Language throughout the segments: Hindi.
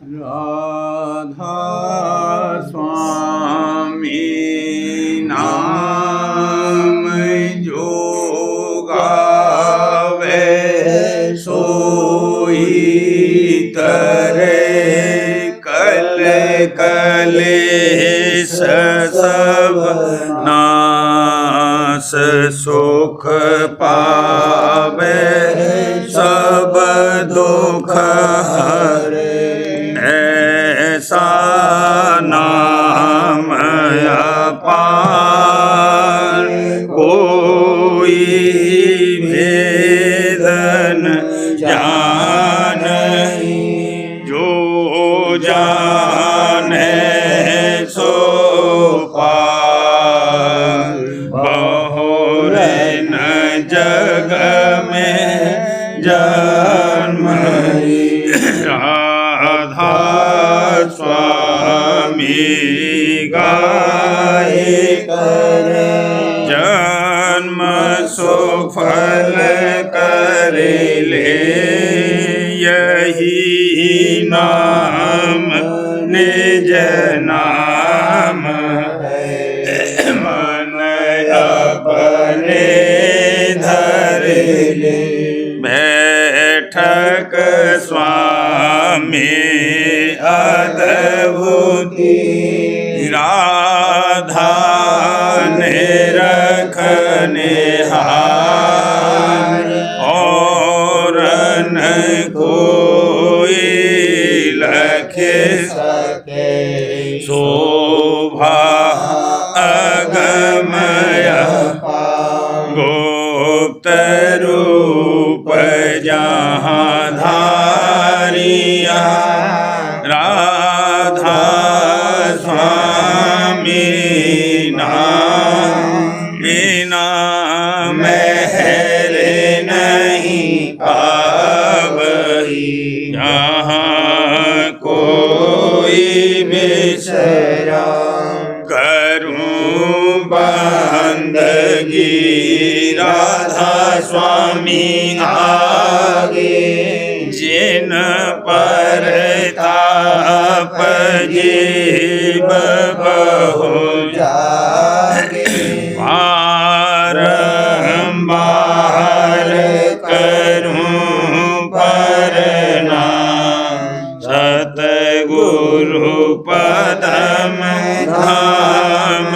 राधा स्वामी नाम जो गावे सोई तरे कल कलेश सब नाश सुख पावे सब दुख हरे ऐसा नाम अपार कोई भेद न जाने जो जाने सो पार बहुर न जग में जन्म राधा स्वामी गाए करे जन्म सुफल करे ले यही नाम निज नाम मन अपने धर ले बैठक स्वामी अद्भुति राधा ने रखने हार और न कोई लख सके शोभा अगमय गुप्त रूप जहाँ धारिया राधा स्वामी नाम बिना महर नहीं पावही यहाँ कोई बिसरा करूं बंदगी राधा स्वामी आगे जिन पर ताप जीव बहु जागे बारंबार करूं प्रणाम सतगुरु पदम धाम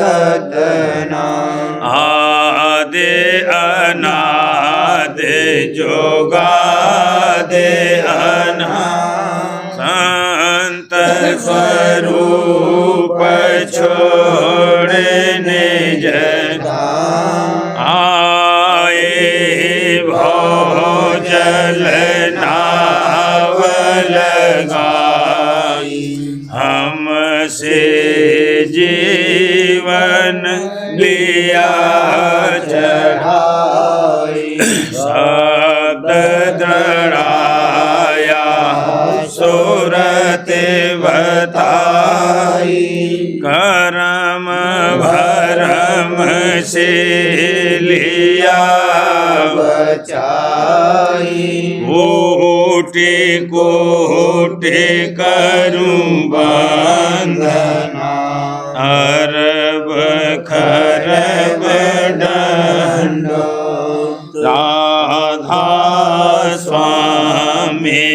सतनाम आदि अनादि जोगादि अनादि संत स्वरूप छोड़ने जदा आए भोजल नाव लगाई हमसे जीवन लिया चढ़ाई शब्द दृढ़ाया सूरत बताई करम भरम से लिया बचाई कोटि कोटि करूं वंदना अरब खरब दंडो राधा स्वामी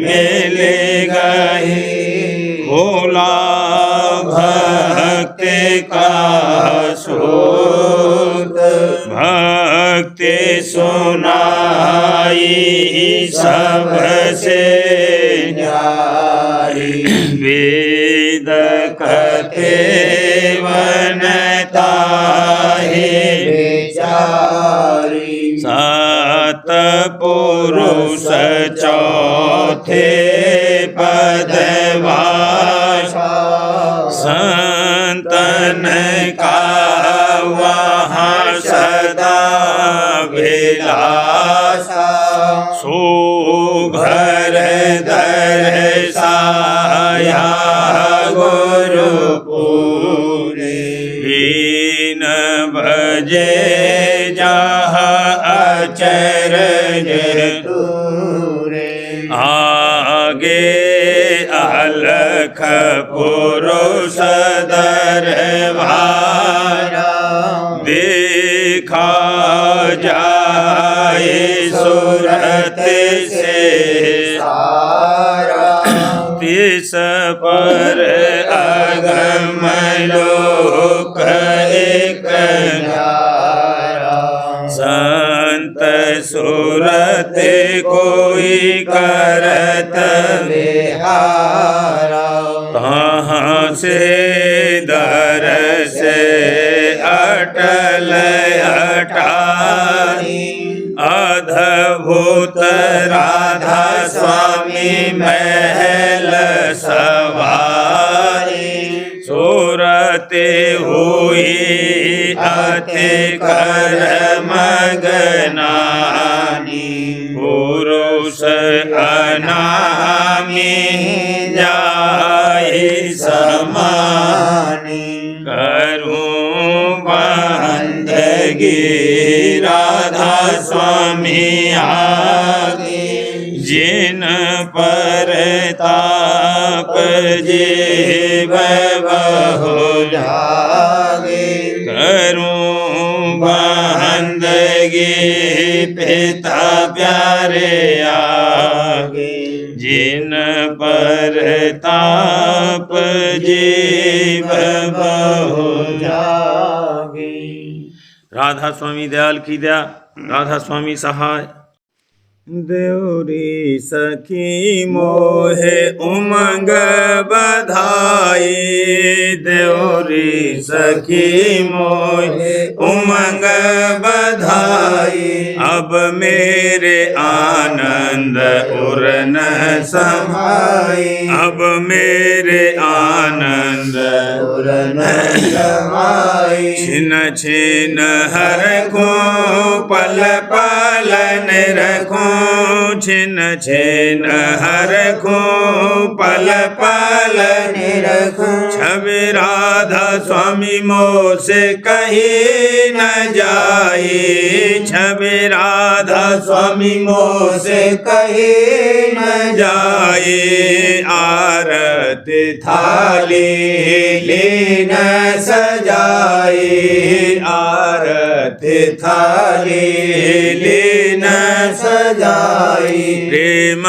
मिल गए भोला भक्ति का सूत भक्ति सुनाई सबसे न्यायी वेद कथे वनता है विचारी सत पुरुष चौथे पदवासा संतन का वहाँ सदा विलासा सुघर दर्शाया गुरुपुरे 3 बजे जहाँ अचरज दूरे आगे अलख पुरुष दरबारा देखा जाए सूरत से तिस पर अगम लोक एक संत सूरत कोई करत विहारा कहाँ से दर से अटल अटारी अद्भुत राधा स्वामी महल सवारी सूरते हुई अति कर मगनानी पुरुष अनामी जाहि समानी करूं बंदगी राधा स्वामी आगे जिन पर ताप जीव बहु जागे करूं बंदगी पिता प्यारे आगे जिन पर ताप जीव बहु जागे। राधा स्वामी दयाल की दया, राधा स्वामी सहाय। देवरी सखी मोहे उमंग बधाई, देवरी सखी मोहे उमंग बधाई। अब मेरे आनंद उर न समाई, अब मेरे आनंद उर न समाई। छिन छिन हर को पल पल रखूं, छिन छिन हर को पल पल रखूं। छवि राधा स्वामी मोह से कहीं न जाई, छवि राधा स्वामी मोह से कहीं न जाई। आरती थाली लीन सजाई, आरती थाली लीन सजाई। प्रेम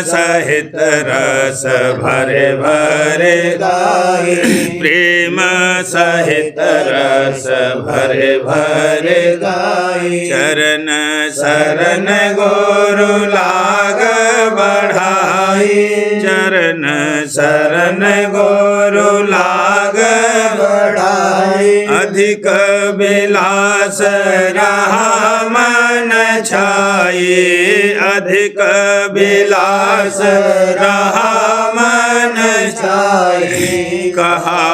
सहित रस भरे भरे गाई, प्रेम सहित रस भरे भरे गाई। चरण शरण गुरु लाग बढ़ाई, चरण शरण गुरु लाग बढ़ाई। अधिक विलास रहा मन छाई, अधिक विलास रहा मन छाई। कहा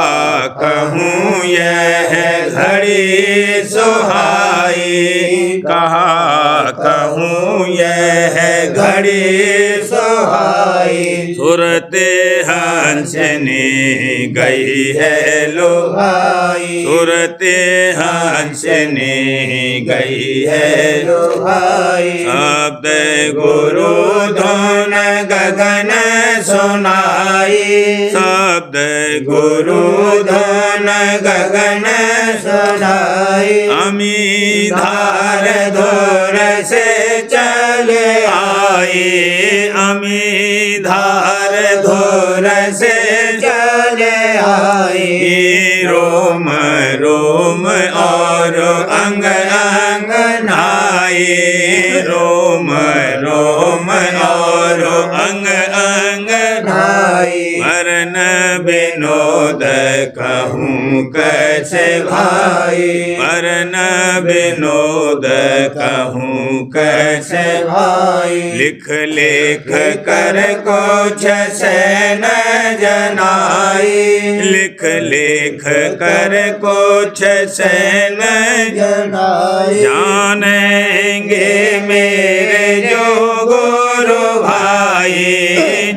कहूँ यह घड़ी सुहाई, कहा कहूँ यह घड़ी सुहाई। सुरते हंसने गई है लुभाई, सुरते हंसने गई है लुभाई। शब्द गुरु धुन गगन सुनाई, शब्द गुरु धुन गगन सुनाई। अमी धार धुर से चले आई, अमी धार धुर से चले आई। रोम रोम और अंग अंग नाई, रोम रोम और अंग अंग नाई। वरन विनोद कहूँ कैसे भाई, वरन विनोद कहूँ कैसे भाई। लिख लिख कर कुछ से न जनाई, लिख लिख कर कुछ से न जनाई। जानेंगे मेरे जो गुरु भाई,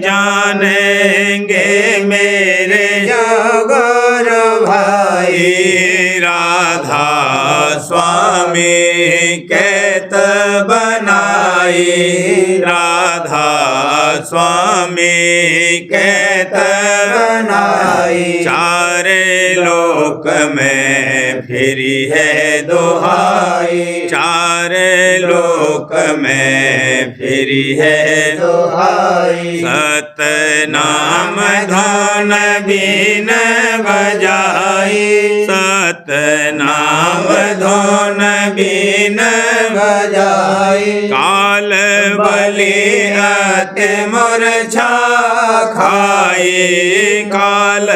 जानेंगे मेरे जो गुरु भाई। राधा स्वामी कैत बनाई, राधा स्वामी कहत बनाई। चारे लोक में फिरी है दुहाई, चारे लोक में फिरी है दुहाई। सत नाम धन बीन बजाई, सत नाम धन बीन बजाई। काल बलि अति मूर्छा खाई, काल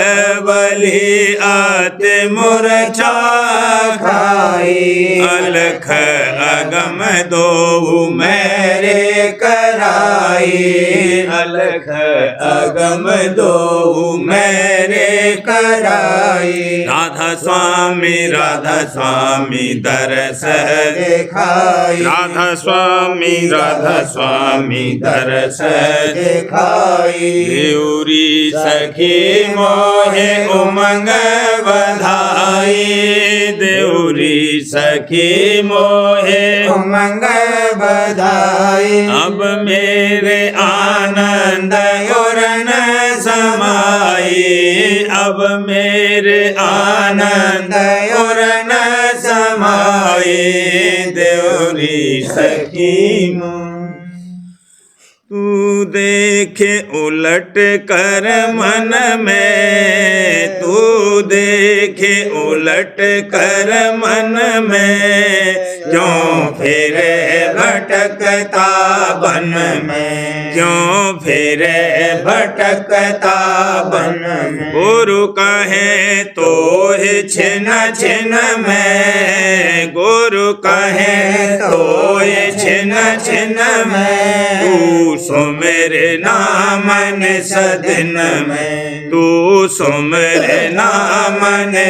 बलि अति मूर्छा खाई। अलख अगम दो मेरे कराई, अलख अगम दो मेरे कराई। राधा स्वामी दरस दिखाई, राधा स्वामी दरस दिखाई। देउरी सखी मोहे उमंग बधाई, देउरी सखी मोहे उमंग बधाई। अब मेरे आनंद और न समाई, अब मेरे आनंद और न समाई। देउरी सखी तू देखे उलट कर मन में, तू देखे उलट कर मन में, क्यों फिरे भटकता बन में, क्यों फिरे भटकता बन में। गुरु कहे तो छिन छिन में, गुरु कहे तो छिन छिन में। तू सुमेरे नाम सदन में, तू सुमेरे नाम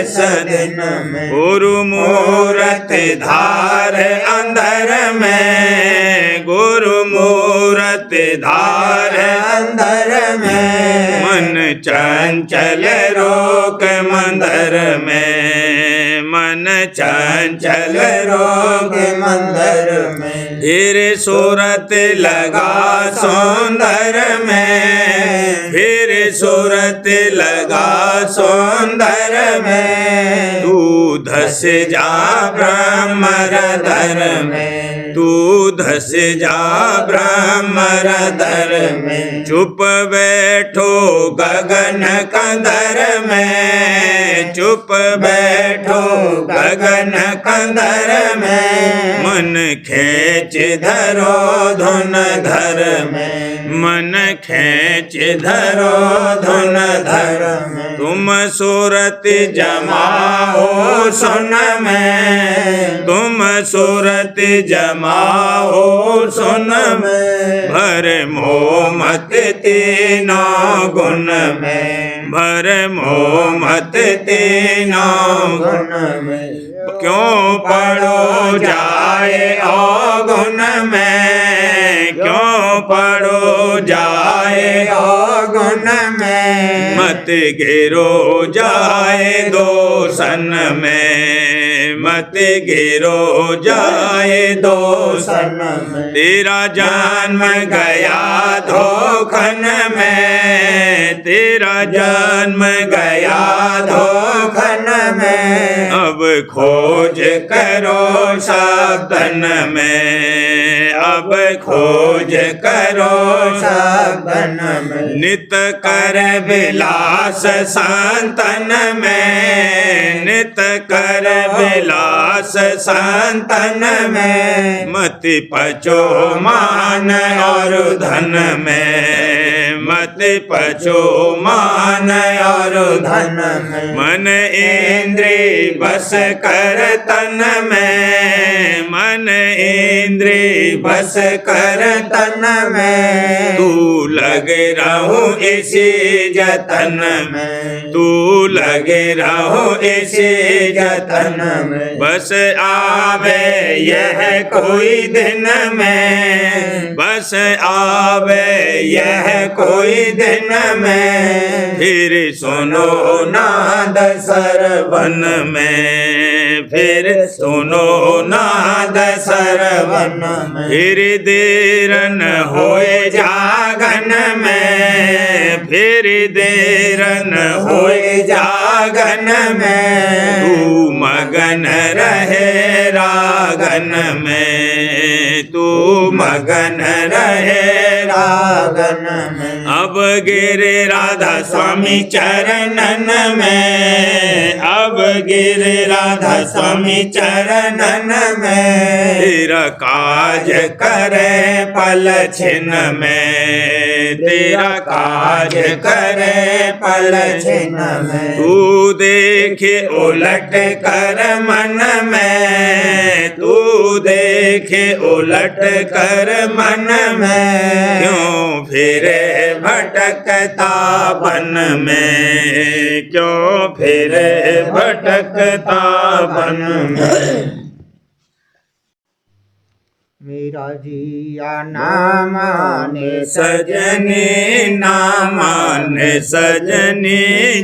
सदन में। गुरु मूरत धार अंदर में, गुरु मूरत धार अंदर में। मन चंचल रोक मंदर में, मन चंचल रोग मंदिर में। फिर सूरत लगा सौंदर में, फिर सूरत लगा सौंदर में। तू धस जा ब्रह्मरदर में, तू धस जा ब्रह्मरदर में। चुप बैठो गगन कंदर में, चुप बैठो गगन कंदर में। मन खेच धरो धुन धर में, मन खेच धरो धुन धर में। तुम सूरत जमाओ सुन में, तुम सूरत जमाओ सुन में। भर मोह मत तीनों गुण में, भर मोह मत तीनों गुण में। क्यों पढ़ो जाए अवगुण में, क्यों पढ़ो जाए अवगुण में। मत गिरो जाए दोसन में, मत गिरो जाए दोसन में। तेरा जन्म गया धोखन में, तेरा जन्म गया धोखन में। अब खोज करो साधन में, अब खोज करो साधन में। नित कर विलास संतन में, नित कर विलास संतन में। मत पचो मान और धन में, मत पचो मान और धन में। मन इंद्रिय बस कर तन में, मन इंद्रिय बस कर तन में। तू लगे रहूं इसी जतन में, तू लगे रहो इसी जतन में। बस आवे यह कोई दिन में, बस आवे यह कोई कोई दिन में, फिर सुनो नाद सरवन वन में, फिर सुनो नाद सरवन में, फिर देर न होए जागन में, फिर देर न होए जागन में, तू मगन रहे रागन में, तू मगन रहे रागन में। अब गिरे राधा स्वामी चरणन में, अब गिरे राधा स्वामी चरणन में, तेरा काज करे पल छिन में, तेरा काज करे पल छिन में, तू देखे उलट कर मन में, तू देखे उलट कर मन में, क्यों फिरे भटकता वन में, क्यों फिरे भटकता वन में। मेरा जिया नाम माने सजनी ना माने सजनी,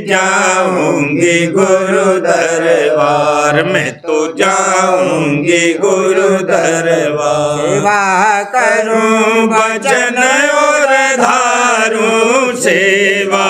जाऊंगी गुरु दरबार में, तो जाऊंगी गुरु दरबार। सेवा करूं भजन और धारूं, सेवा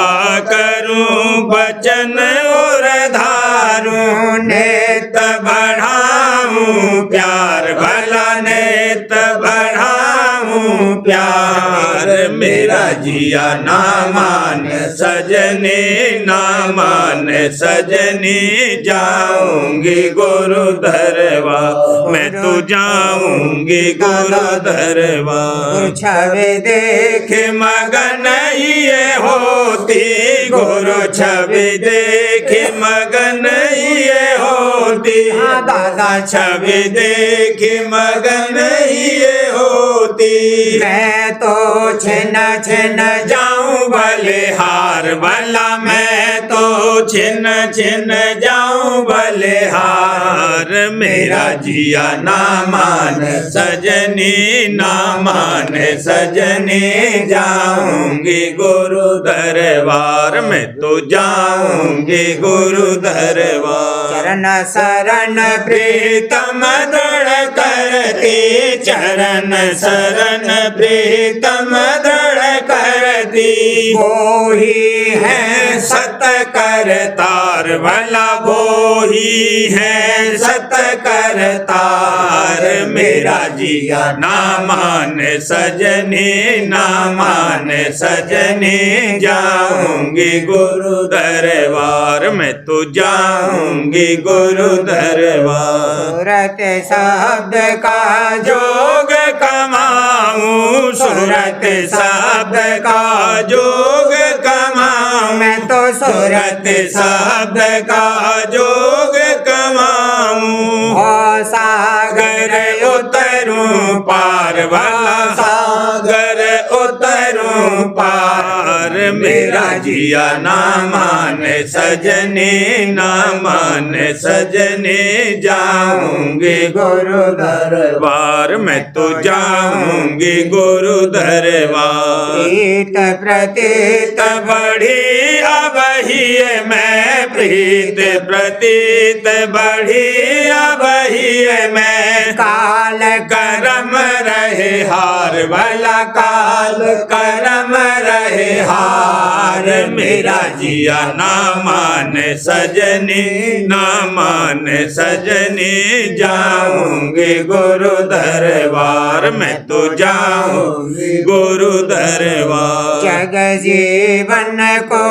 करूं भजन और धारूं, नेत बढ़ाऊं प्यार भला नेत बढ़ाऊं प्यार, मेरा जिया ना मान सजनी ना मान सजनी, जाऊंगी गुरु दरबार मैं तो जाऊंगी गुरु दरबार। छवि देख देख मगन ये होती, गुरु छवि देख मगन ये होती, दादा छवि देख मगन ये होती, मैं तो छिन छिन जाऊं बलिहार भला, मैं तो छिन छिन जाऊं बलिहार, मेरा जिया ना मान सजनी ना मान सजनी, जाऊंगी गुरु दरबार मैं तो जाऊंगी गुरु दरबार। चरण शरण प्रीतम दृढ़ करती, चरण शरण प्रीतम दृढ़ करती, वो ही है सत करतार भला, वो ही है सत करतार, मेरा जिया ना मान सजनी ना मान सजनी, जाऊंगी गुरु दरबार मैं तो जाऊंगी गुरु दरबार। सूरत शब्द का जोग कमाऊं, सूरत शब्द का जोग कमाऊं, मैं तो सूरत शब्द का जोग कमाऊं, ओ सागर सागर उतरूं पार भला, सागर उतरूं पार, मेरा जिया ना मान सजनी ना मान सजनी, जाऊंगी गुरु दरबार मैं तो जाऊंगी गुरु दरबार। प्रीत प्रतीत बढ़ी अब ही मैं, प्रीत प्रतीत बढ़ी अब ही मैं, काल करम रहे हार भला, काल करम रहे हार, मेरा जिया ना मान सजनी ना मान सजनी, जाऊंगी गुरु दरबार मैं तो जाऊंगी गुरु दरबार। जग जीवन को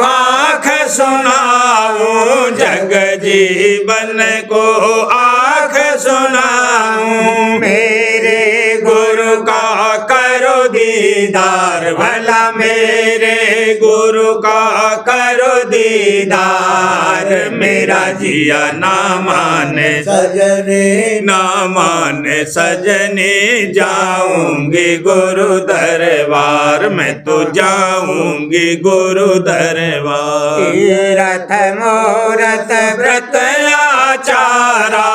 आँख सुनाऊं, जग जीवन को आँख सुनाऊं, मेरे गुरु का करो दीदार भला, मेरे गुरु का करो दीदार, मेरा जिया ना माने सजने ना माने सजनी, जाऊंगी गुरु दरबार मैं तो जाऊंगी गुरु दरबार। तीरथ मूरत व्रत आचारा,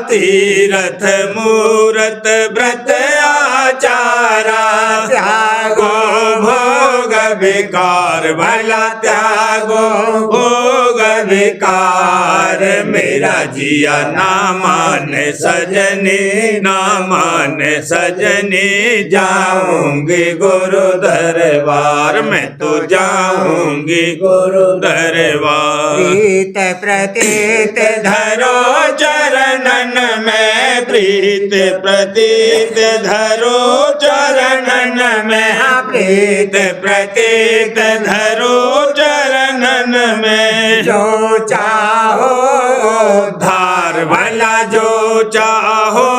तीरथ मूरत व्रत आचारा, त्यागो भोग विकार, भला त्यागो भोग विकार। मेरा जिया ना माने सजनी, ना माने सजनी, जाऊंगी गुरु दरबार, मैं तो जाऊंगी गुरु दरबार। प्रीत प्रतीत धरो चरणन में, प्रीत प्रतीत धरो चरणन में, प्रीत प्रतीत धरो चरणन में। जो चाहो धार, भला जो चाहो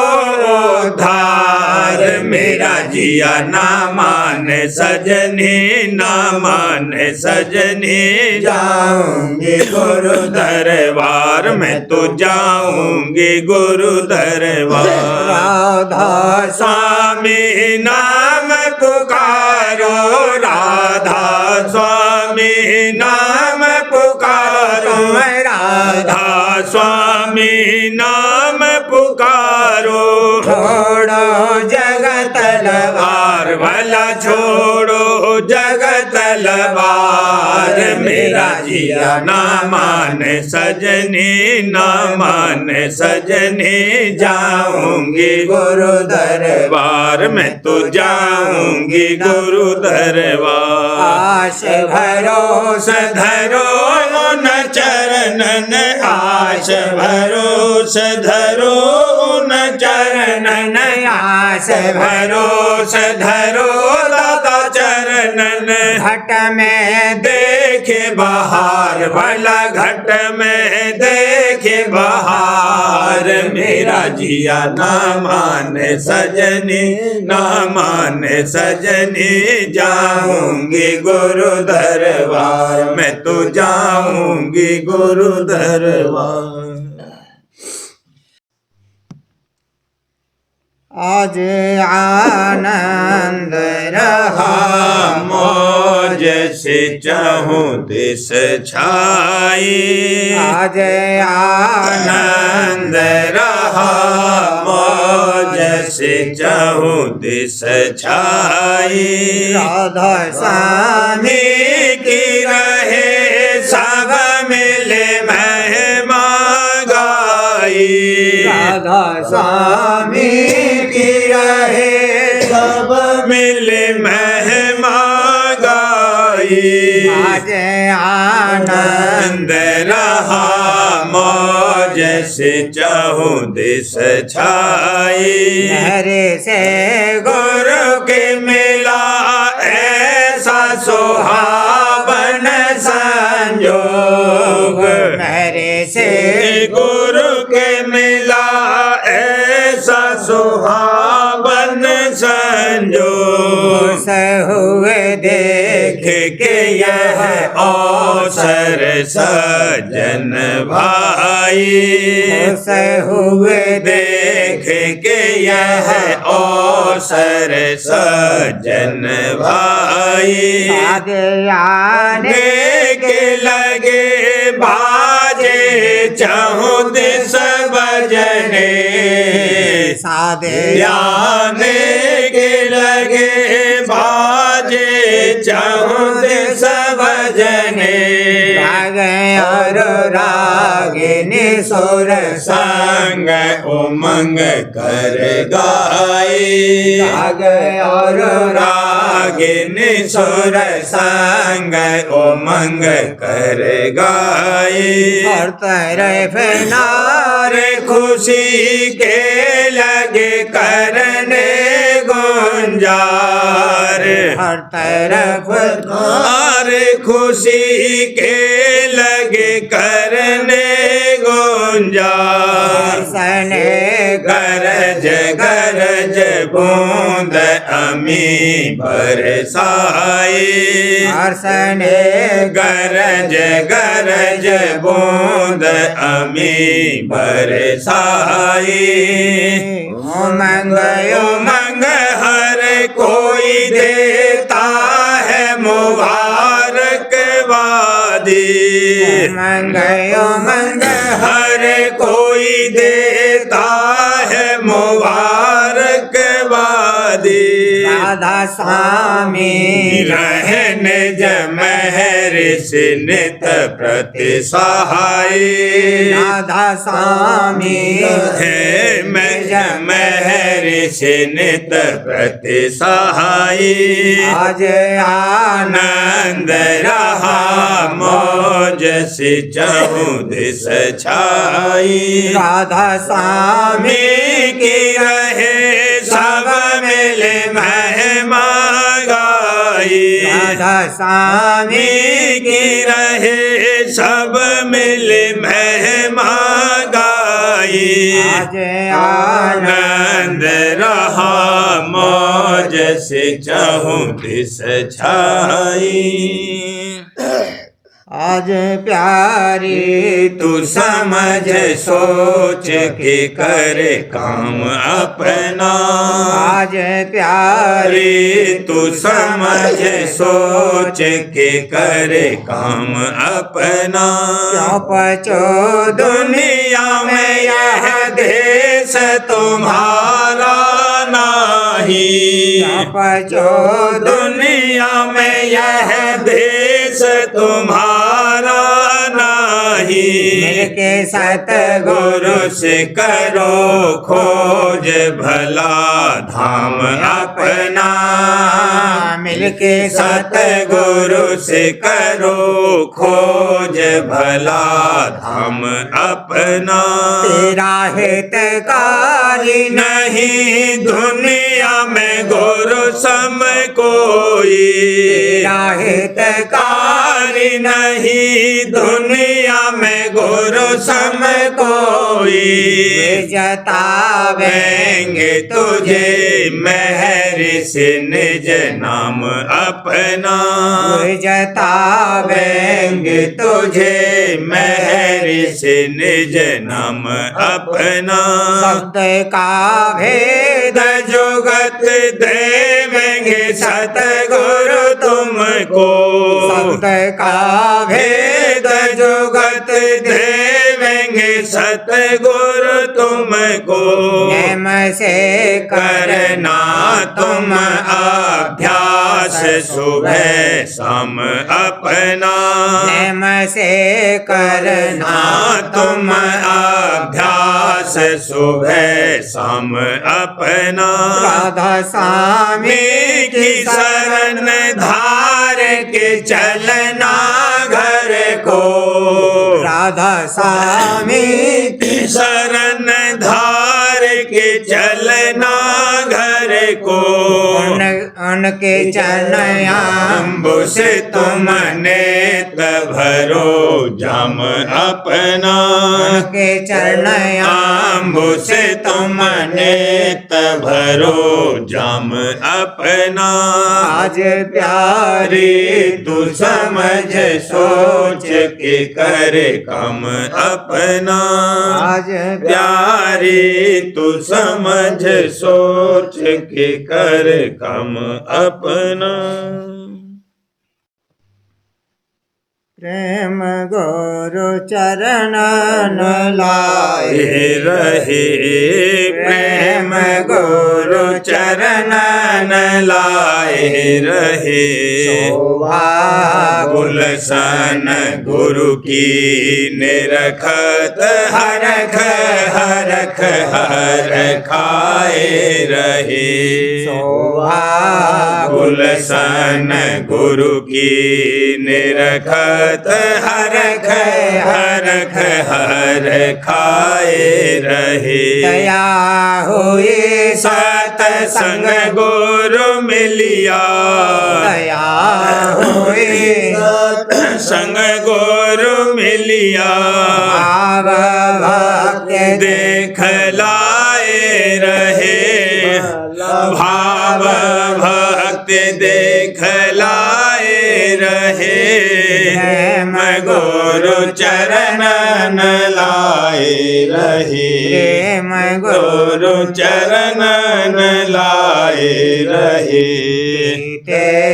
धार। मेरा जिया ना माने सजनी, ना माने सजनी, जाऊंगी गुरु दरबार, मैं तो जाऊंगी गुरु दरबार। राधा स्वामी नाम पुकारो, राधा स्वामी नाम पुकारो, राधा स्वामी नाम पुकारो। छोड़ो जगत लवार, भला छोड़ो जगत लवार। मेरा जिया ना माने सजनी, ना माने सजनी, जाऊंगी गुरु दरबार, मैं तो जाऊंगी गुरु दरबार। आश भरोस धरो न चरणन, आश भरोस धरो न चरणन, आस भरोस धरो दादा चरणन। घट में देखे बहार, भला घट में देखे बहार। मेरा जिया ना माने सजनी, ना माने सजनी, जाऊंगी गुरु दरबार, मैं तो जाऊंगी गुरु दरबार। आज आनंद रहा मौज से चाहूं दिस छाई, आज आनंद रहा मौज से चाहूं दिस छाई। राधा स्वामी की रहे सब मिले महिमा गाई, राधा स्वामी की रहे सब मिले महिमा गाई। आज आनंद आनंद रहा मौज से चाहूं दिस छाई। हरे से गुरु के मिला ऐसा सुहावन संजोग, हरे से गुरु के मिला ऐसा सुहावन संजोग। हुए देख के यह अवसर सजन भाई, हुए देख के यह अवसर सजन भाई। आगे आने के लगे बाजे चाहूं दिस बजने, सादे आने के लगे बाजे चाहूं दिस बजने। राग और रागिनी सुर संग उमंग कर गाए, राग और रागिनी सुर संग उमंग कर गाए। हर तरफ नारे खुशी के लगे करने गुंजार, हर तरफ नारे खुशी के लगे करने गुंजार। सने गरज गरज बूंद अमी बरसाई, हर्षने गरज गरज बूंद अमी बरसाई। उमंग उमंग हर कोई देता है मुबारक वादी, उमंग उमंग हर कोई देता है मुबारक वादी। राधा स्वामी रहे निज महर्ष नित प्रति सहाय राधा स्वामी है निज महर्ष नित प्रति सहाय आज आनंद रहा मौज से चहु दिस छाई राधा स्वामी की रहे सब मिले महिमा गाई राधा स्वामी की रहे सब मिले महिमा गाई आज आनंद आनंद रहा मौज से चहु दिस छाई आज प्यारी तू समझ सोच के कर काम अपना आज प्यारी अरे तू समझ सोच के कर काम अपना क्यों पचो दुनिया में यह देश तुम्हारा नहीं क्यों पचो दुनिया में यह देश तुम्हारा नहीं मिलके सतगुरु गुरु से करो खोज भला धाम अपना मिलके सतगुरु से करो खोज भला धाम अपना तेरा हितकारी नहीं दुनिया में गुरु सम कोई तेरा हितकारी नहीं दुनिया में गुरु सम कोई जतावेंगे जतावेंगे तुझे महर से निज नाम अपना जतावेंगे तुझे महर से निज नाम अपना शब्द का भेद जुगत देवेंगे सतगुरु तुमको शब्द का भेद जुगत देवेंगे सतगुरु तुमको नेम से करना तुम अभ्यास सुबह शाम अपना नेम से करना तुम अभ्यास सुबह शाम अपना राधा स्वामी की शरण धार के चलना घर को राधा स्वामी की शरण धार के चलना घर को उनके चरणया अम्बु से तुमने भरो जम अपना उनके चरणया अम्बु से तुमने भरो जम अपना आज प्यारी अरे तू समझ सोच के कर कम अपना आज प्यारी तू समझ सोच के कर कम अपना प्रेम गुरु चरण लाए रहे प्रेम गुरु चरण लाए रहे शोभा गुलशन गुरु की निरखत हरख हरख हर खाए रहे शोभा गुलशन गुरु की निरखत हरख हरख हर खाए रहे दया हुई सतसंग गुरु मिलिया दया हुई संग गुरु मिलिया भाव भक्ति देख लाए रहे भाव भक्ति देख लाए रहे प्रेम गुरु चरण लाए रहे प्रेम गुरु चरणन लाए रहे।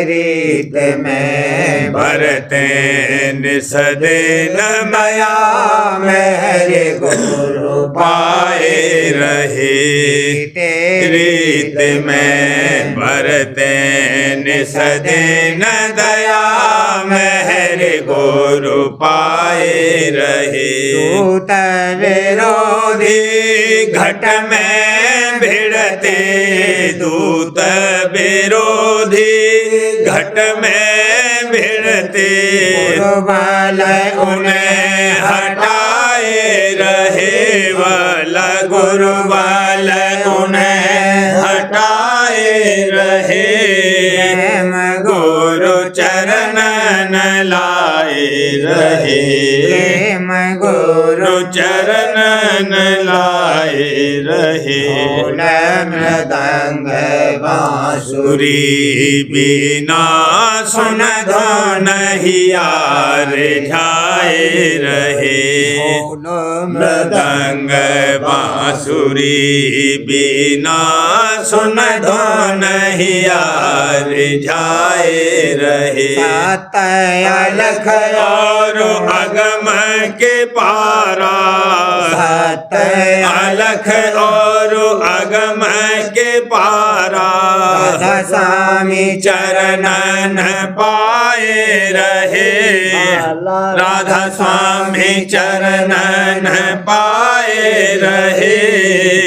रीत में बरते निसदेन मया मेरे गुरु पाए रहे। रीत में बरते निसदेन दया मेरे गुरु पाए रहे। दूत विरोधी घट में भिड़ते दूत विरोधी घट में भिड़ते गुरुबल उन्हें हटाए रहे। वाला गुरुबल उन्हें हटाए रहे। गुरु चरणन लाए रहे। गुरु चरणन लाए रहे। मृदंग बांसुरी बिना सुन धन हियार झाए रहे। मृदंग बांसुरी बिना सुन धन हियार झाए रहे। अलख और अगम के पारा अलख और अगम के पारा स्वामी चरणन पाए रहे। राधा स्वामी चरणन पाए रहे।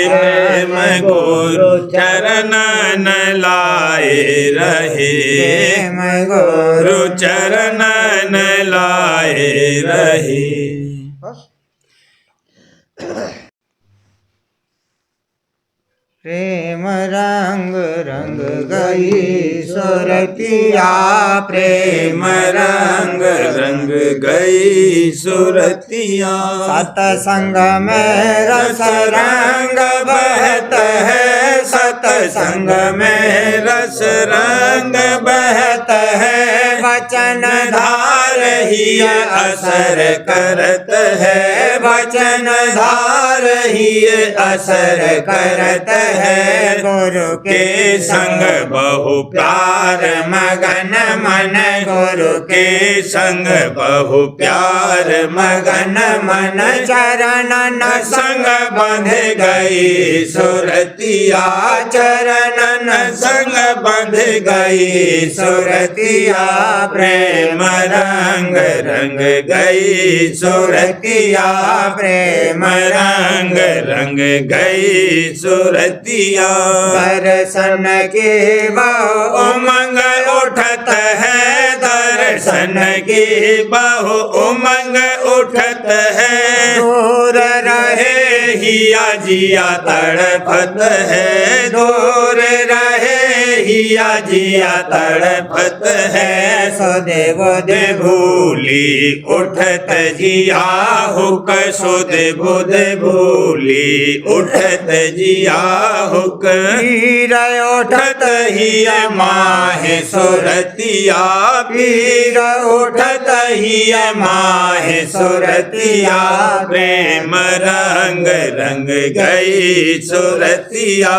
प्रेम गुरु चरणन लाए रहे। गुरु चरणन लाए रहे। प्रेम रंग रंग गई सुरतिया। प्रेम रंग रंग गई सुरतिया। सतसंग में रस रंग बहत है। सतसंग में रस रंग बहत है। वचन धार ही असर करत है। वचन धार ही असर करत है। गुरु के संग बहु प्यार मगन मन गुरु के संग बहु प्यार मगन मन चरणन संग बंध गई सुरतिया। चरणन संग बंध गई सुरतिया। प्रेम रंग रंग गई सुरतिया। प्रेम रंग रंग गई सुरतिया। दर्शन के बहु उमंग उठत है। दर्शन की बहु उमंग उठत है। दूर रहे हिया जिया तड़पत है। दूर रहे हिया जिया तड़पत है। सदैव दे भूली उठत जिया हुक। सुध बुध भूली उठत जिया हुक। पीर उठत हिया माहे सुरतिया। पीर उठत हिया माहे सुरतिया। प्रेम रंग रंग गई सुरतिया।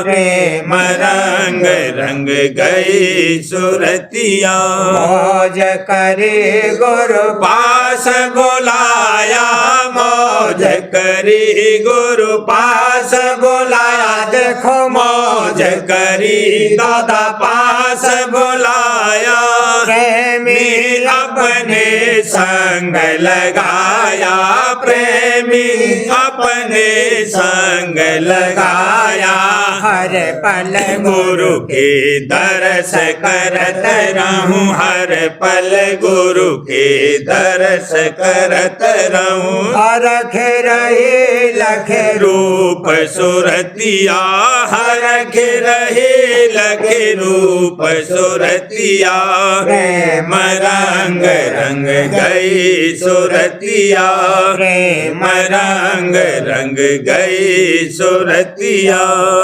प्रेम रंग रंग गई सुरतिया। मौज करे गुरु पास बुलाया। मौज करी गुरु पास बुलाया। देखो मौज करी दादा पास बुलाया। प्रेमी अपने संग लगाया। प्रेमी अपने संग लगाया। हर पल गुरु के दर्श करत रहूं। हर पल गुरु के दर्श करत रहूं। रख रहे लख रूप सुरतिया। हरख रहे लख रूप सुरतिया। प्रेम रंग रंग गई सुरतिया। प्रेम रंग रंग गई सुरतिया।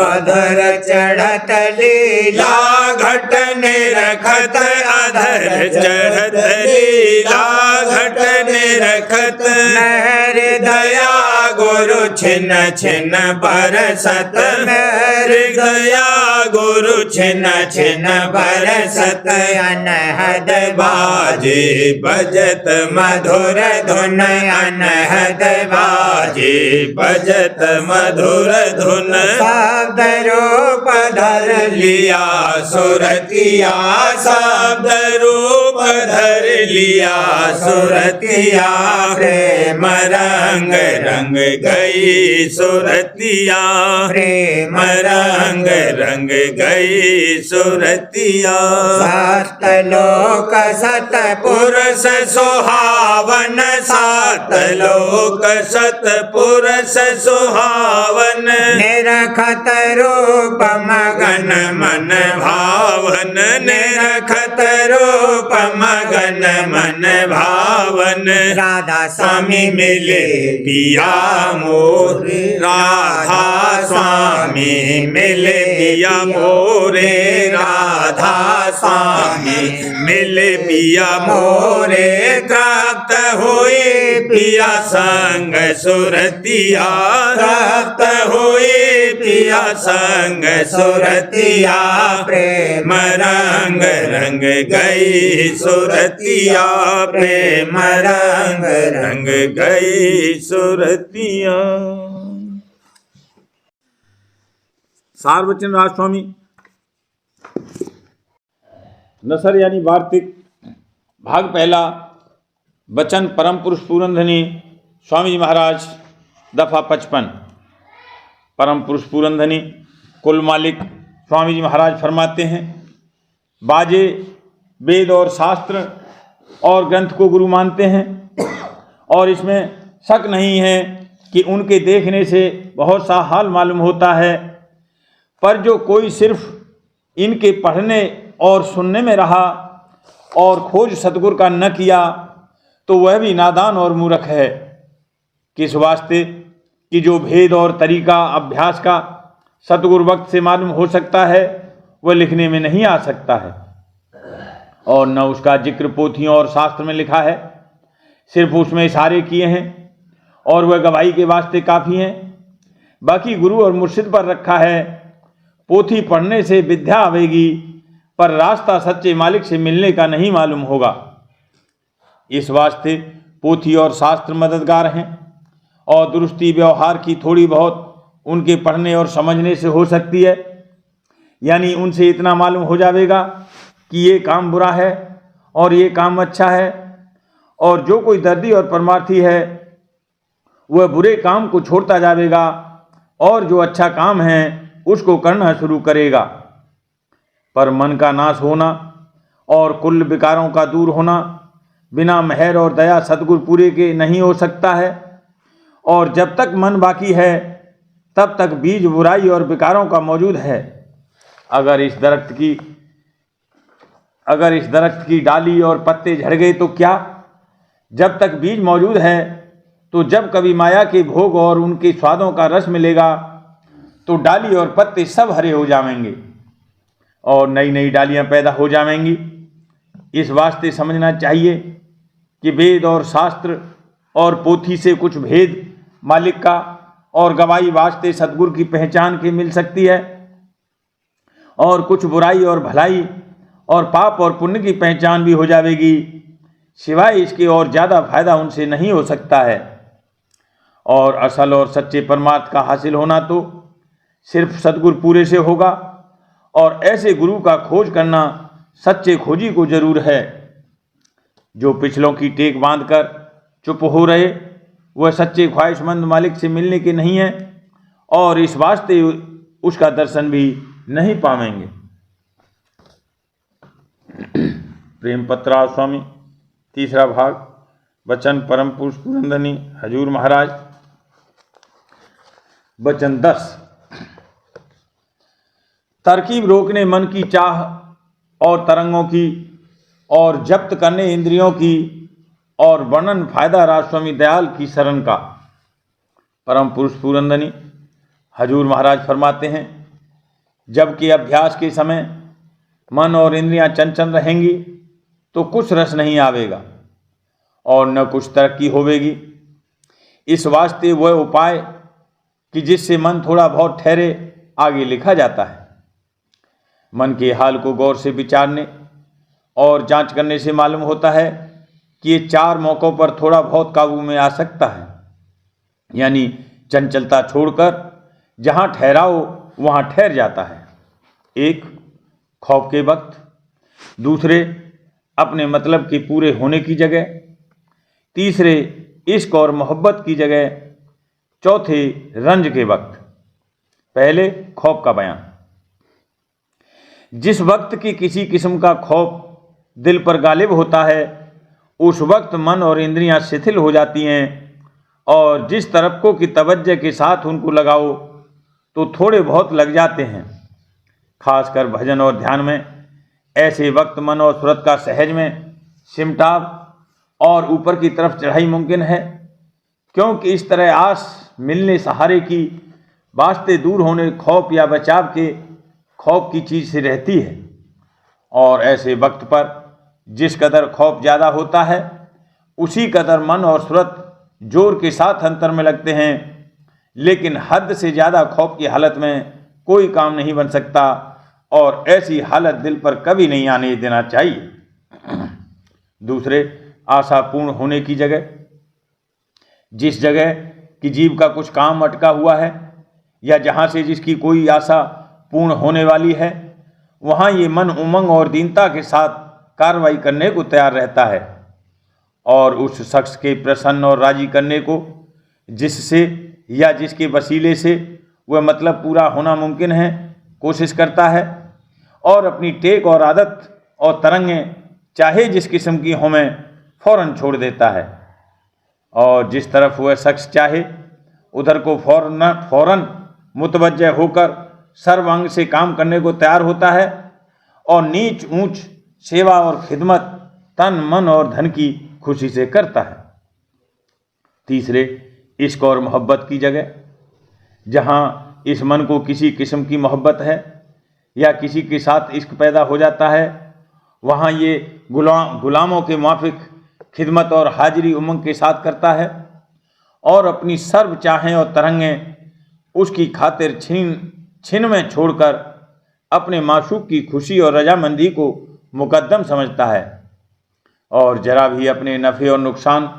अधर चढ़त लीला घटने रखत अधर चढ़त लीला। घटने रखत नहर दया गुरु छिन छिन बरसत हृदया गुरु छिन छिन बरसत अनहद बाजे बजत मधुर धुन अनहद बाजे बजत मधुर धुन शब्द रूप धर लिया सुरतिया शब्द रूप धर लिया सुरतिया प्रेम रंग रंग गई सुरतिया प्रेम रंग रंग गई सुरतिया सात लोक सत पुरुष सुहावन सात लोक सत पुरुष सुहावन निरखत रूप मगन मन भावन निरखत रूप मगन मन भावन राधा स्वामी मिले पिया मोरे राधा स्वामी मिले पिया मोरे राधा स्वामी मिले पिया मोरे प्राप्त हुए पिया संग सुरतिया प्राप्त हुए पिया संग सुरतिया प्रेम रंग रंग गई सुरतिया प्रेम रंग रंग गई सुरतिया। सार वचन राज स्वामी नसर यानी वार्तिक भाग पहला वचन परम पुरुष पूरनधनी स्वामी जी महाराज दफा 55। परम पुरुष पूरनधनी कुल मालिक स्वामी जी महाराज फरमाते हैं, बाजे वेद और शास्त्र और ग्रंथ को गुरु मानते हैं और इसमें शक नहीं है कि उनके देखने से बहुत सा हाल मालूम होता है, पर जो कोई सिर्फ इनके पढ़ने और सुनने में रहा और खोज सतगुरु का न किया तो वह भी नादान और मूर्ख है। किस वास्ते कि जो भेद और तरीका अभ्यास का सतगुरु वक्त से मालूम हो सकता है वह लिखने में नहीं आ सकता है और न उसका जिक्र पोथियों और शास्त्र में लिखा है, सिर्फ उसमें इशारे किए हैं और वह गवाही के वास्ते काफ़ी हैं। बाकी गुरु और मुर्शिद पर रखा है। पोथी पढ़ने से विद्या आवेगी पर रास्ता सच्चे मालिक से मिलने का नहीं मालूम होगा। इस वास्ते पोथी और शास्त्र मददगार हैं और दुरुस्ती व्यवहार की थोड़ी बहुत उनके पढ़ने और समझने से हो सकती है, यानी उनसे इतना मालूम हो जाएगा कि ये काम बुरा है और ये काम अच्छा है, और जो कोई दर्दी और परमार्थी है वह बुरे काम को छोड़ता जाएगा और जो अच्छा काम है उसको करना शुरू करेगा। पर मन का नाश होना और कुल विकारों का दूर होना बिना मेहर और दया सतगुरु पूरे के नहीं हो सकता है, और जब तक मन बाकी है तब तक बीज बुराई और विकारों का मौजूद है। अगर इस दरख्त की डाली और पत्ते झड़ गए तो क्या? जब तक बीज मौजूद है तो जब कभी माया के भोग और उनके स्वादों का रस मिलेगा तो डाली और पत्ते सब हरे हो जाएंगे और नई नई डालियां पैदा हो जाएंगी। इस वास्ते समझना चाहिए कि वेद और शास्त्र और पोथी से कुछ भेद मालिक का और गवाही वास्ते सतगुरु की पहचान के मिल सकती है, और कुछ बुराई और भलाई और पाप और पुण्य की पहचान भी हो जाएगी। सिवाय इसके और ज़्यादा फायदा उनसे नहीं हो सकता है। और असल और सच्चे परमार्थ का हासिल होना तो सिर्फ सतगुरु पूरे से होगा, और ऐसे गुरु का खोज करना सच्चे खोजी को जरूर है। जो पिछलों की टेक बांधकर चुप हो रहे वह सच्चे ख्वाहिशमंद मालिक से मिलने के नहीं है, और इस वास्ते उसका दर्शन भी नहीं पावेंगे। प्रेम पत्रा स्वामी तीसरा भाग वचन परम पुरुष पुरंदनी हजूर महाराज। वचन 10। तरकीब रोकने मन की चाह और तरंगों की, और जब्त करने इंद्रियों की, और वर्णन फायदा राजस्वामी दयाल की शरण का। परम पुरुष पुरंदनी हजूर महाराज फरमाते हैं, जबकि अभ्यास के समय मन और इंद्रियां चंचल रहेंगी तो कुछ रस नहीं आवेगा और न कुछ तरक्की होवेगी। इस वास्ते वह उपाय कि जिससे मन थोड़ा बहुत ठहरे आगे लिखा जाता है। मन के हाल को गौर से विचारने और जांच करने से मालूम होता है कि ये 4 मौकों पर थोड़ा बहुत काबू में आ सकता है, यानी चंचलता छोड़कर जहाँ ठहराओ वहाँ ठहर जाता है। 1. खौफ के वक्त। दूसरे, अपने मतलब के पूरे होने की जगह। तीसरे, इश्क और मोहब्बत की जगह। चौथे, रंज के वक्त। पहले खौफ का बयान। जिस वक्त की किसी किस्म का खौफ दिल पर गालिब होता है उस वक्त मन और इंद्रियां शिथिल हो जाती हैं, और जिस तरफ़ों की तवज्जो के साथ उनको लगाओ तो थोड़े बहुत लग जाते हैं। खासकर भजन और ध्यान में ऐसे वक्त मन और सूरत का सहज में सिमटाव और ऊपर की तरफ चढ़ाई मुमकिन है, क्योंकि इस तरह आस मिलने सहारे की वास्ते दूर होने खौफ या बचाव के खौफ की चीज़ से रहती है। और ऐसे वक्त पर जिस कदर खौफ ज़्यादा होता है उसी कदर मन और सूरत जोर के साथ अंतर में लगते हैं, लेकिन हद से ज़्यादा खौफ की हालत में कोई काम नहीं बन सकता, और ऐसी हालत दिल पर कभी नहीं आने देना चाहिए। दूसरे, आशा पूर्ण होने की जगह। जिस जगह कि जीव का कुछ काम अटका हुआ है या जहाँ से जिसकी कोई आशा पूर्ण होने वाली है, वहाँ ये मन उमंग और दीनता के साथ कार्रवाई करने को तैयार रहता है, और उस शख्स के प्रसन्न और राजी करने को जिससे या जिसके वसीले से वह मतलब पूरा होना मुमकिन है कोशिश करता है, और अपनी टेक और आदत और तरंगें चाहे जिस किस्म की हों में फ़ौरन छोड़ देता है, और जिस तरफ वह शख्स चाहे उधर को फ़ौरन मुतवज्जह होकर सर्वांग से काम करने को तैयार होता है, और नीच ऊंच सेवा और खिदमत तन मन और धन की खुशी से करता है। तीसरे, इश्क और मोहब्बत की जगह। जहाँ इस मन को किसी किस्म की मोहब्बत है या किसी के साथ इश्क पैदा हो जाता है, वहाँ ये गुलामों के माफिक खिदमत और हाजिरी उमंग के साथ करता है, और अपनी सर्व चाहें और तरंगें उसकी खातिर छिन में छोड़कर अपने माशूक की खुशी और रजामंदी को मुकद्दम समझता है, और जरा भी अपने नफ़े और नुकसान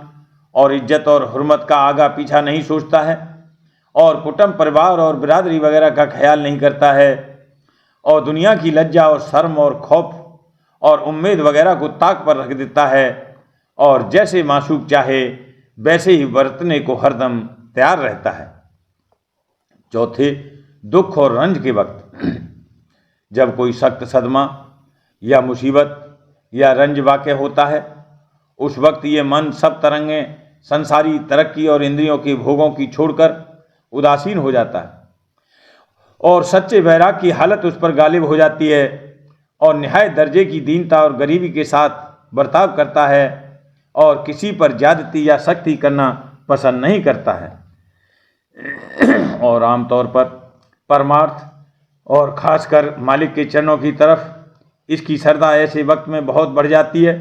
और इज्जत और हुर्मत का आगा पीछा नहीं सोचता है, और कुटुंब परिवार और बिरादरी वगैरह का ख्याल नहीं करता है, और दुनिया की लज्जा और शर्म और खौफ और उम्मीद वगैरह को ताक पर रख देता है, और जैसे माशूक चाहे वैसे ही बरतने को हरदम तैयार रहता है। चौथे, दुख और रंज के वक्त। जब कोई सख्त सदमा या मुसीबत या रंज वाक़ होता है, उस वक्त ये मन सब तरंगें संसारी तरक्की और इंद्रियों के भोगों की छोड़कर उदासीन हो जाता है, और सच्चे बैराग की हालत उस पर गालिब हो जाती है, और निहायत दर्जे की दीनता और गरीबी के साथ बर्ताव करता है, और किसी पर ज्यादती या सख्ती करना पसंद नहीं करता है। और आमतौर पर परमार्थ और ख़ासकर मालिक के चरणों की तरफ इसकी श्रद्धा ऐसे वक्त में बहुत बढ़ जाती है,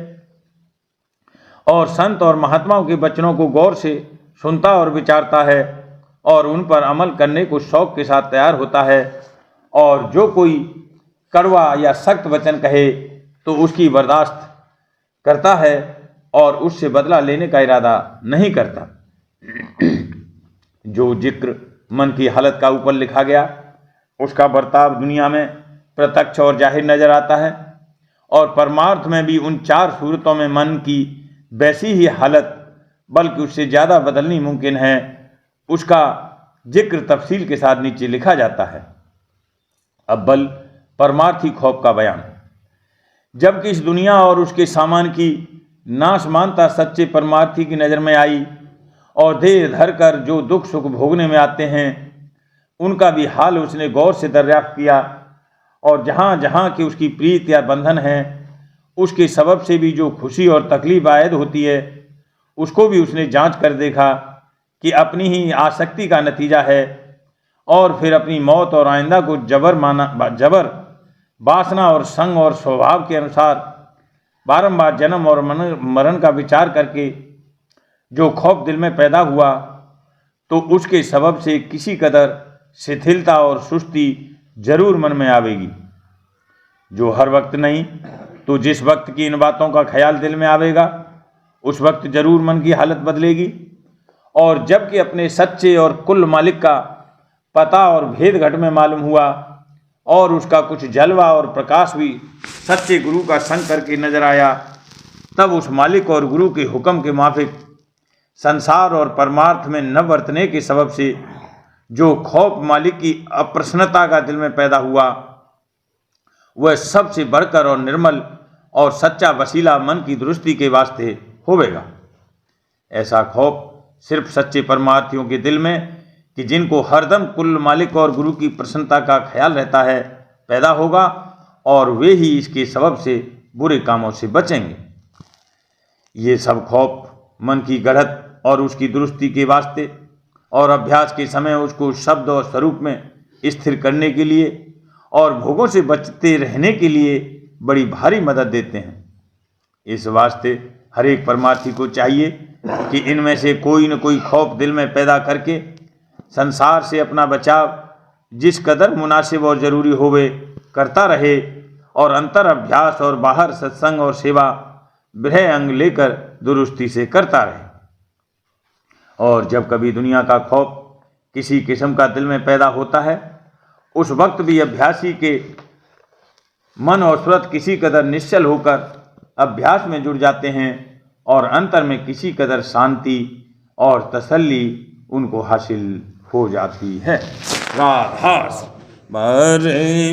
और संत और महात्माओं के वचनों को गौर से सुनता और विचारता है, और उन पर अमल करने को शौक़ के साथ तैयार होता है, और जो कोई कड़वा या सख्त वचन कहे तो उसकी बर्दाश्त करता है, और उससे बदला लेने का इरादा नहीं करता। जो जिक्र मन की हालत का ऊपर लिखा गया उसका बर्ताव दुनिया में प्रत्यक्ष और जाहिर नजर आता है, और परमार्थ में भी उन 4 सूरतों में मन की वैसी ही हालत बल्कि उससे ज़्यादा बदलनी मुमकिन है, उसका जिक्र तफसील के साथ नीचे लिखा जाता है। अव्वल, परमार्थी खौफ का बयान। जबकि इस दुनिया और उसके सामान की नाश मानता सच्चे परमार्थी की नज़र में आई, और धैर्य धर कर जो दुख सुख भोगने में आते हैं उनका भी हाल उसने गौर से दरियाफ्त किया, और जहाँ जहाँ की उसकी प्रीत या बंधन है उसके सबब से भी जो खुशी और तकलीफ आयद होती है उसको भी उसने जांच कर देखा कि अपनी ही आसक्ति का नतीजा है, और फिर अपनी मौत और आइंदा को जबर वासना और संग और स्वभाव के अनुसार बारंबार जन्म और मरण का विचार करके जो खौफ दिल में पैदा हुआ तो उसके सबब से किसी कदर शिथिलता और सुस्ती जरूर मन में आवेगी। जो हर वक्त नहीं तो जिस वक्त की इन बातों का ख्याल दिल में आवेगा उस वक्त जरूर मन की हालत बदलेगी। और जबकि अपने सच्चे और कुल मालिक का पता और भेद घट में मालूम हुआ और उसका कुछ जलवा और प्रकाश भी सच्चे गुरु का संग करके नजर आया, तब उस मालिक और गुरु के हुक्म के माफिक संसार और परमार्थ में न बरतने के सबब से जो खौफ मालिक की अप्रसन्नता का दिल में पैदा हुआ, वह सबसे बढ़कर और निर्मल और सच्चा वसीला मन की दुरुस्ती के वास्ते होवेगा। ऐसा खौफ सिर्फ सच्चे परमार्थियों के दिल में, कि जिनको हरदम कुल मालिक और गुरु की प्रसन्नता का ख्याल रहता है, पैदा होगा और वे ही इसके सबब से बुरे कामों से बचेंगे। ये सब खौफ मन की गढ़त और उसकी दुरुस्ती के वास्ते और अभ्यास के समय उसको शब्द और स्वरूप में स्थिर करने के लिए और भोगों से बचते रहने के लिए बड़ी भारी मदद देते हैं। इस वास्ते हर एक परमार्थी को चाहिए कि इनमें से कोई न कोई खौफ दिल में पैदा करके संसार से अपना बचाव जिस कदर मुनासिब और जरूरी होवे करता रहे और अंतर अभ्यास और बाहर सत्संग और सेवा ब्रह अंग लेकर दुरुस्ती से करता रहे। और जब कभी दुनिया का खौफ किसी किस्म का दिल में पैदा होता है, उस वक्त भी अभ्यासी के मन और सूरत किसी कदर निश्चल होकर अभ्यास में जुड़ जाते हैं और अंतर में किसी कदर शांति और तसल्ली उनको हासिल हो जाती है। राधा बार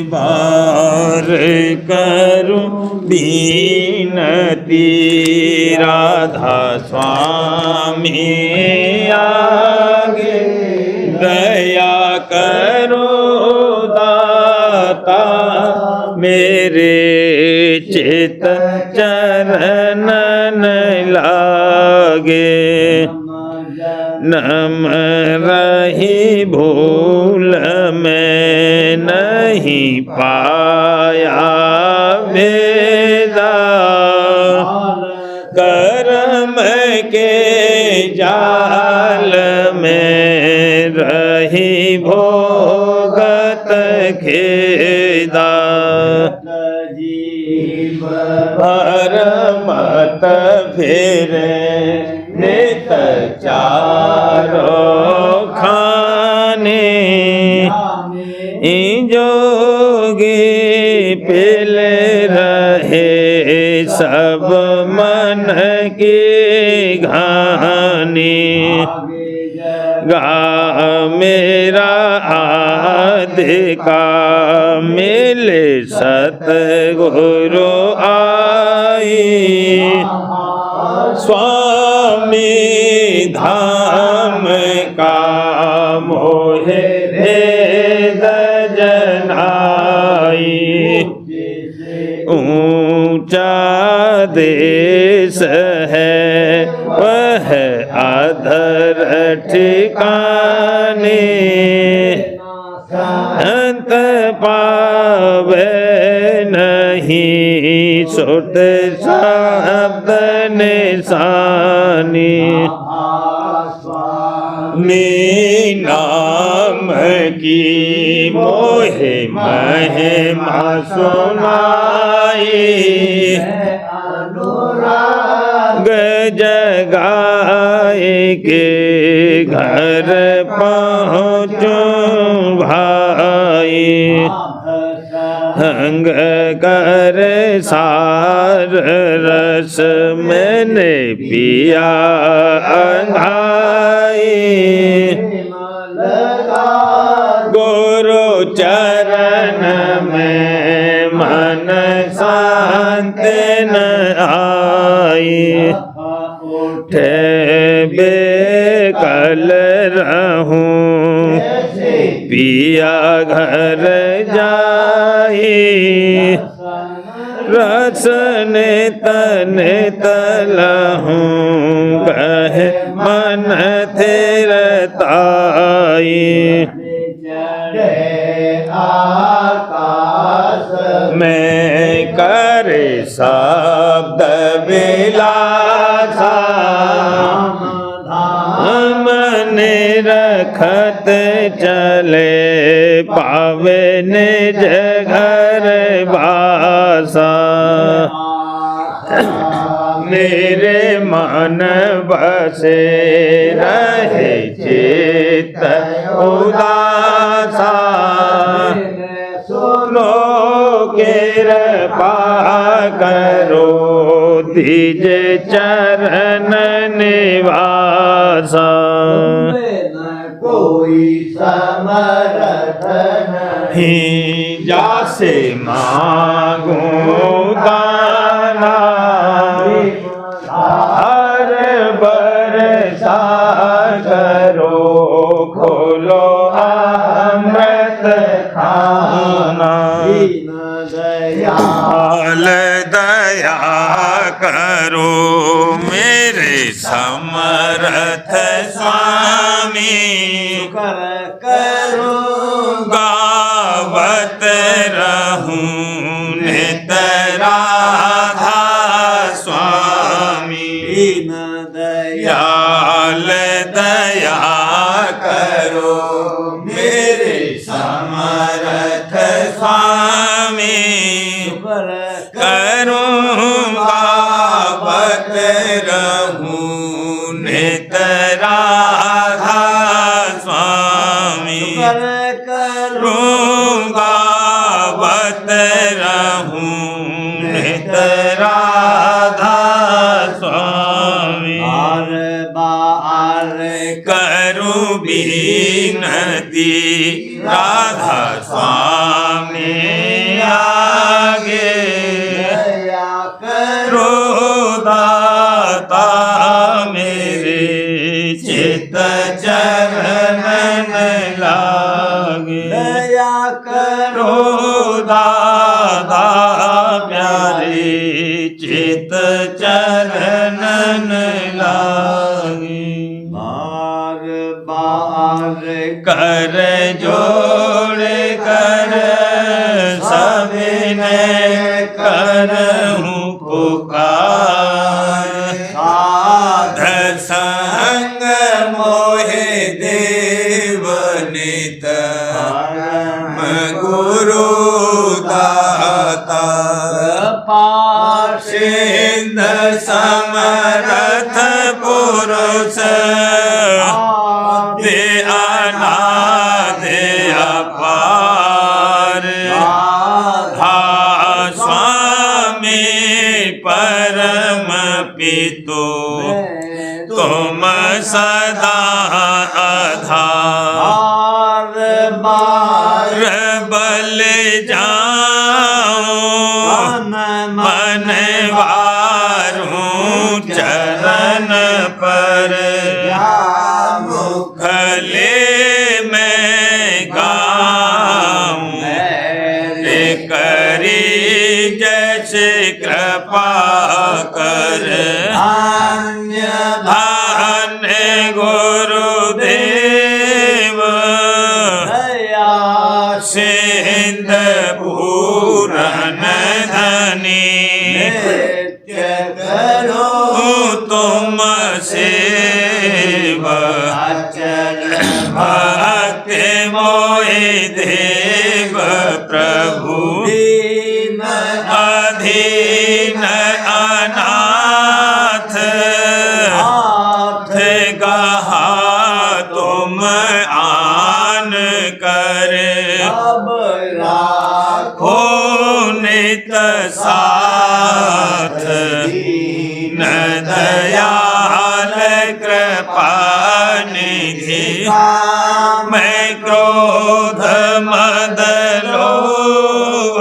बार करूं बीनती, राधा स्वामी आगे दया करो दाता, मेरे चित चरणन लागे, नम रही भूल में नहीं पाया वेदा, कर्म के जाल में रही भोगत खेदा, भर मत फेरे नित चारो खाने, जोगी पिल रहे सब मन की घानी, गा मेरा आदि का मिले सतगुरु आई, स्वामी धाम का मोहे भेद जनाई, ऊंचा देश है वह अधर ठिकाने, अंत पावे नहीं सुत शब्द निशानी, नाम की मोहे महिमा सुनाई, जगाए के घर पहुँचूं भाई, हंग कर सार रस मैंने पिया अंधाई, गुरु चरण में मन शांत न आई, उठे बेकल रहूं पिया घर जाई, रसन तन तलहूं कहे मन थिरताई, मैं करे शब्द विलासा मन रखत चले पावे निज घर बासा मेरे मन बसे रहे चित उदासा सुनो कृपा करो दिज चरण निवासा कोई समर्थ ही जासे मांगो दाना हर बरसा करो खोलो अमृत खाना दयाल दया करो मेरे समर्थ स्वामी करो गावत रहूं नित राधा स्वामी दयाल दया करो मेरे समर्थ स्वामी करूँगा बत रहूं नित राधा स्वामी करूँगा बत रहूं नित राधा स्वामी बार करूं बीनती राधा स्वामी आगे करो दाता मेरे चित चरण लागे दया करो दाता प्यारे चित चरण लागे बार बार कर जोड़ कर सबने करहूं पुकार साध संग मोहे देव नित गुरु दाता सिंध समरथ पुरुष दे अनादे अपार हा स्वामी परम पितो तुम सदा आधार बार बल जाऊं मन वारूं चरण पर मुखले में गाऊं करी जैसे कृपा कर अन्य गुरुदेव सिंध पूरन धनी करो तुम सेवा भक्ति मोहि देव प्रभु अधीन अनाथ गहा तुम आन कर राखो नित साथ न दयाल कृपा निधि मैं क्रोध मद लोभ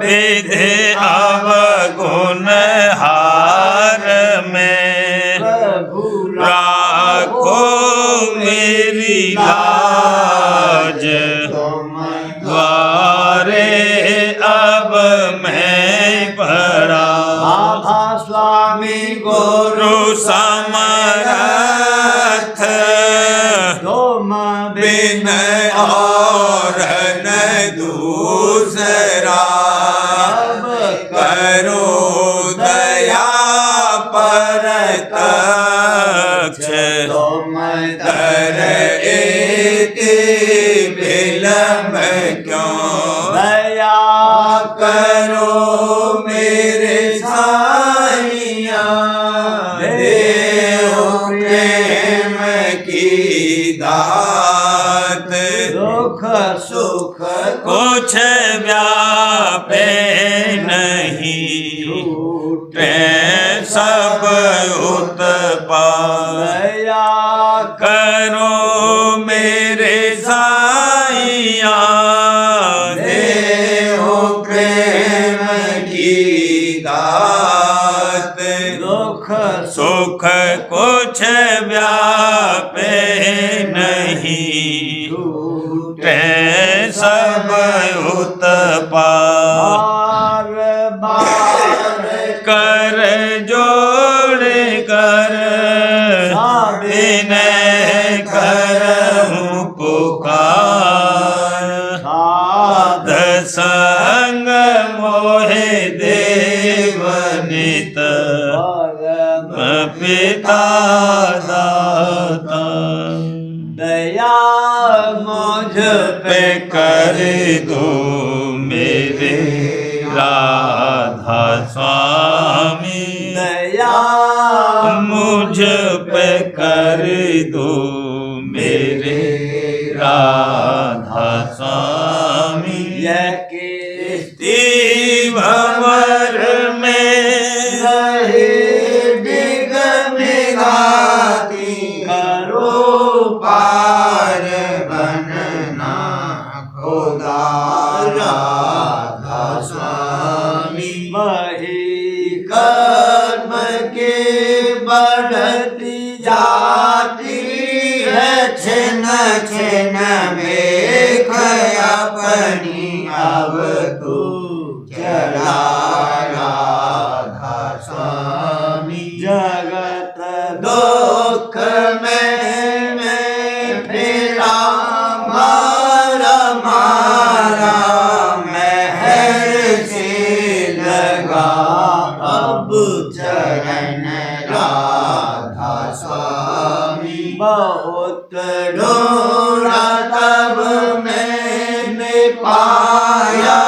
विधि अवगुण हार में राखो मेरी लाज द्वारे अब मैं पड़ा स्वामी गुरु समर्थ तुम बिन और न दूसरा करो दया परतक्ष तुम दात दुख सुख कुछ व्यापे नहीं छूटे सब उत्पाद दया करो मेरे साईया देहो प्रेम की दात दुख सुख कुछ व्यापे नहीं छूटे सब उत्पाद बार कर जोड़ कर विनय करहूं पुकार साध संग मोहे देवनित पिता दाता दया मुझ पे कर दो मेरे राधा स्वामी दया मुझ पे कर दो मेरे राधा स्वामी यह किस्ती भंवर में रहे बिगमिगाती करो पार बनना खुदा राधा स्वामी वही कर्म के बढ़ती जाती है छिन छिन में अपनी अब तू चला राधा स्वामी जगत दुख में फिरा मारा मारा महर से लगा अब चरण राधा स्वामी बहुत ढूंढा तब मैंने पाया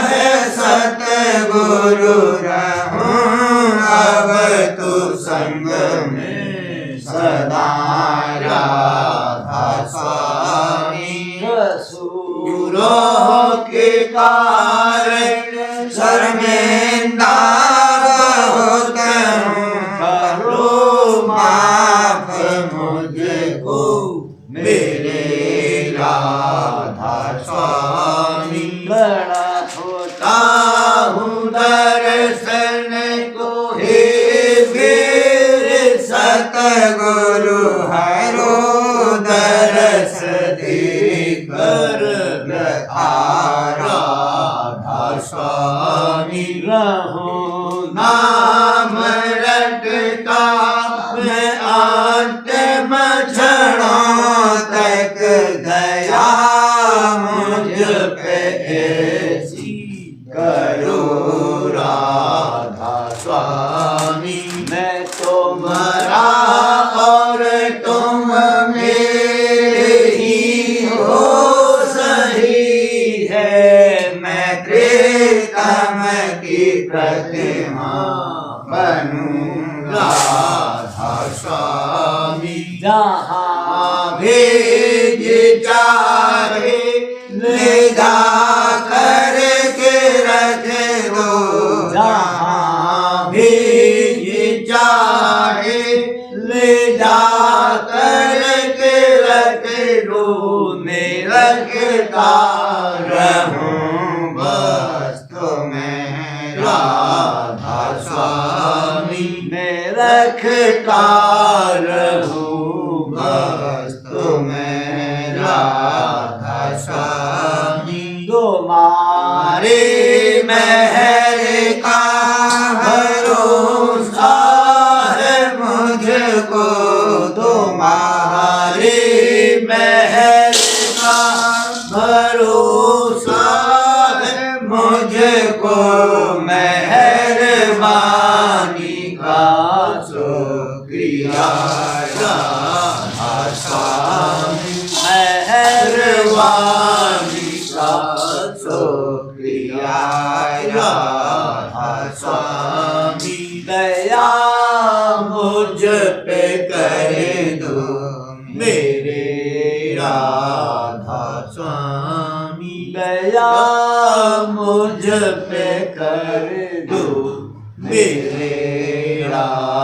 है सतगुरु रहूं अब तू संग में सदा राधा स्वामी सूरों के कारण शर्मिंदा बहुत हूँ करो माफ मुझको मेरे राधा स्वामी बड़ा होता हूँ दर्शन को हे वीर सतगुरु हरो दरस देकर राधा स्वामी रहो नाम रटता मैं अंतिम क्षणों तक दया मुझ पे ऐसी करो राधा स्वामी मैं तुम्हारा और तुम मेरे ही हो सही है मैं प्रीतम की प्रतिमा बनूं राधा स्वामी जहाँ भेज चाहे ले जा करके रख दो जहाँ भेज चाहे ले जा करके रख दो मैं रखता रहूं बस तुम्हें राधा स्वामी मैं रखता रहूं बस तुम्हें राधा स्वामी तुम्हारे महर का भरोसा है मुझको तुम्हारे महर का भरोसा है मुझको मेहरबानी का शुक्रिया राधा स्वामी मेहरबानी का शुक्रिया राधा स्वामी दया मुझ पे कर दो मेरे मुझ पे कर दो मेरे राम